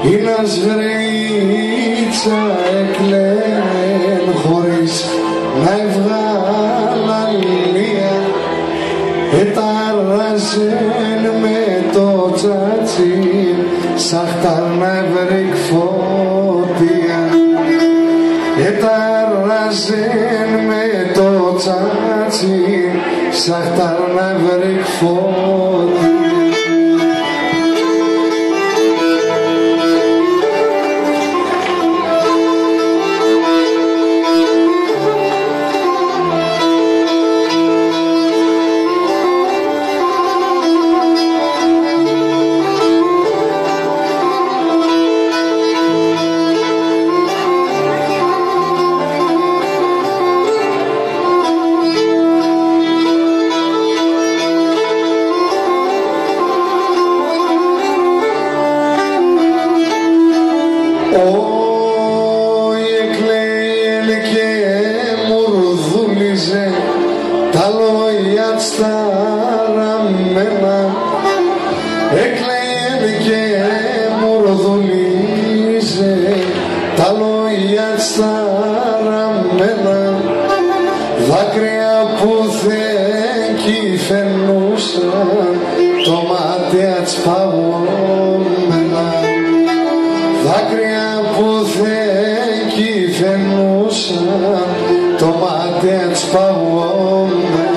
είναι σβρίτσα εκλέν χωρίς να βγάλαν μία εταράζεν με το τσάτσι σαχτάρ να βρήκ φωτία εταράζεν με το τσάτσι σαχτάρ να βρήκ φωτία. Τα λόγια σταραμμένα έκλαιγε και μουρδουλίζε τα λόγια σταραμμένα δάκρυα που δεν κυφαινούσαν το μάτια της παγωμένα δάκρυα που δεν κυφαινούσαν το μάτια της παγωμένα.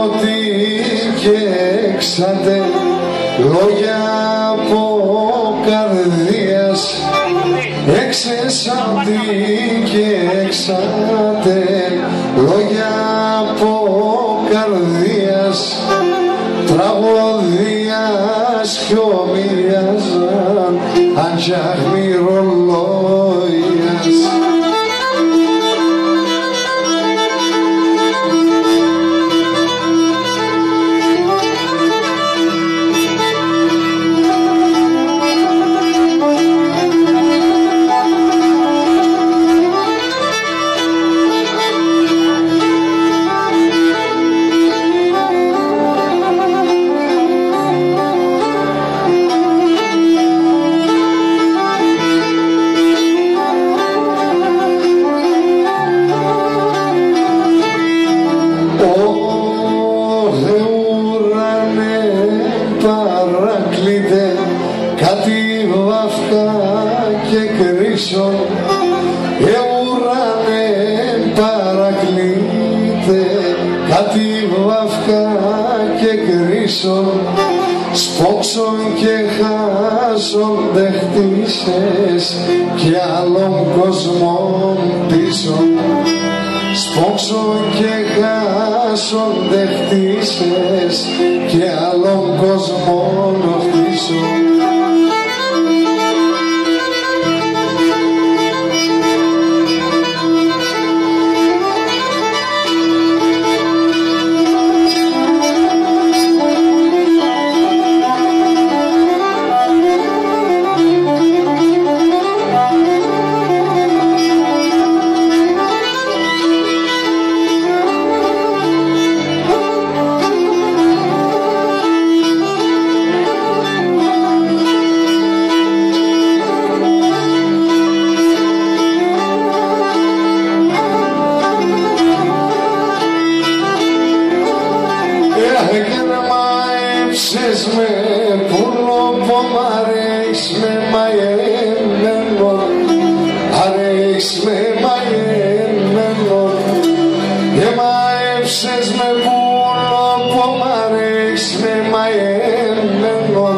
Ότι και έξατε λόγια από καρδίας έξεσα ότι και έξατε λόγια από καρδίας τραγωδίας κι ομοιάζαν αν κι αχμηρολόγιας. Παρακλείται κάτι βαφκά και κρίσον ουρανέ παρακλείται κάτι βαφκά και κρίσον σπόξον και χάσον δεχτήσες κι άλλων κόσμων πίσω σπόξον και χάσον δεχτήσες και άλλων κόσμων πίσω. Έψες με πουλόπο, μ' αρέξ με μαγεμένο, αρέξ με μαγεμένο. Και μ' έψες με πουλόπο, μ' αρέξ Αρέξ με μαεμένο,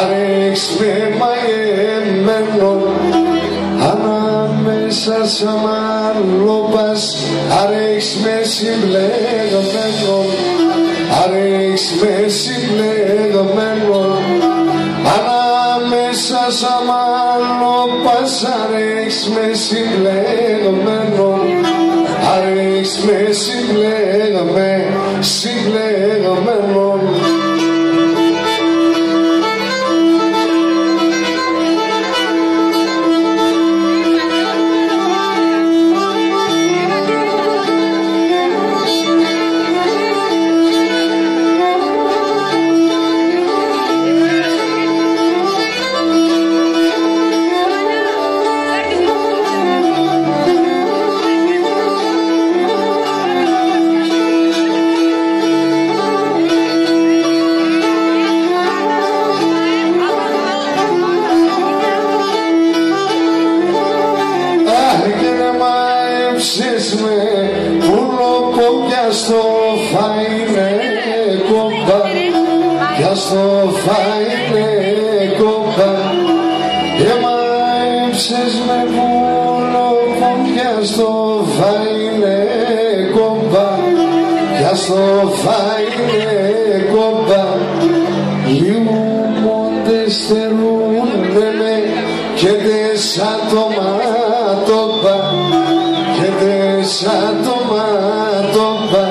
αρέξ με μαεμένο, ανάμεσα σ' αμαλόπας, αρέξ με συμπλεγμένο, αρέξ με συμπλεγμένο, ανάμεσα σ' αμαλόπας, αρέξ με συμπλεγμένο, αρέξ με συμπλεγμένο. Στο φάινε κόμπα, κι στο φάινε κόμπα, εμάεψες με βούλο, κι στο φάινε κόμπα, κι στο φάινε κόμπα, λίγο μόντες θερούνε με και δες ατομάτοπα, και δες ατομάτοπα,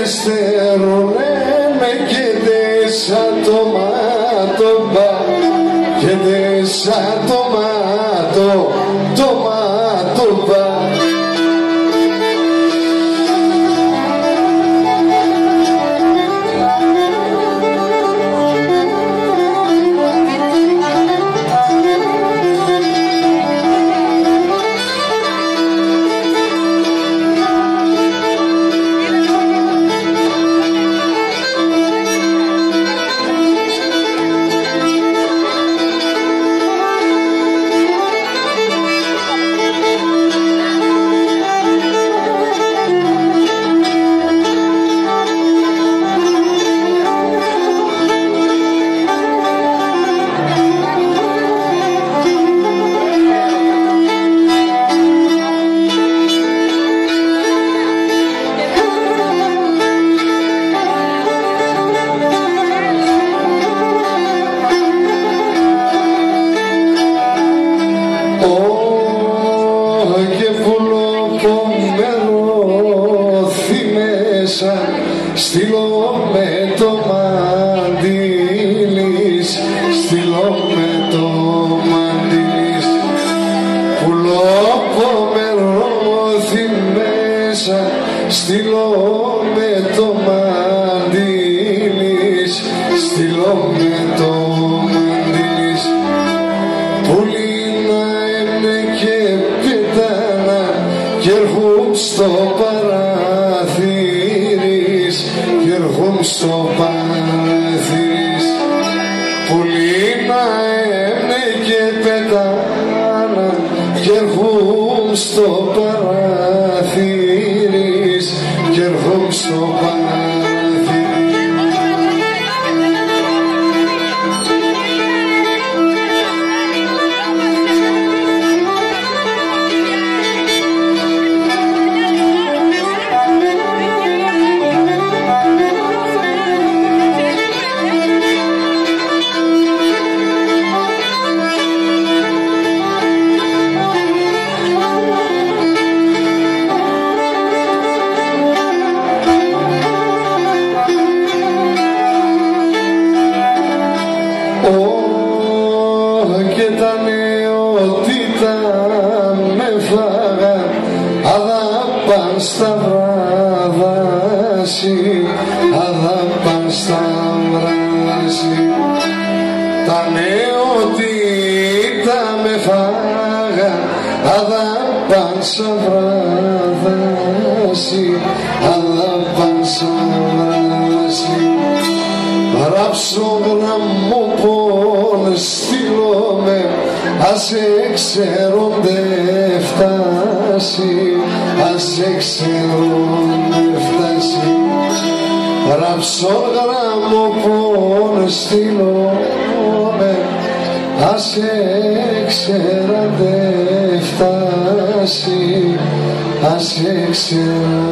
στερούνε με και δες ατομάτοπα, και δες ατομάτοπα. Στείλω με το μαντήλις, στείλω με το μαντήλις, πουλοπομερώθη μέσα, στείλω με το μαντήλις, στείλω με το μαντήλις, πουλίνα έμνε και πετάνα κι έρχουν στο παραθύρις, κι έρχουν στο παραθύρις, πουλίνα έμνε και πετάνα κι έρχουν στο παραθύρις, κι έρχουν στο παραθύρις. Και τα νεότητα με φάγαν, αδάπαν στα βράδαση, αδάπαν στα βράδαση. Τα νεότητα με φάγαν, αδάπαν στα βράδαση, αδάπαν στα βράδαση. Γράψω γραμμό πόνες, στείλω με, ας εξαιρώνται φτάσει, ας εξαιρώνται φτάσει. ραψόγραμμο πόν στείλομε, ας έξερα δε φτάσει, ας έξερα.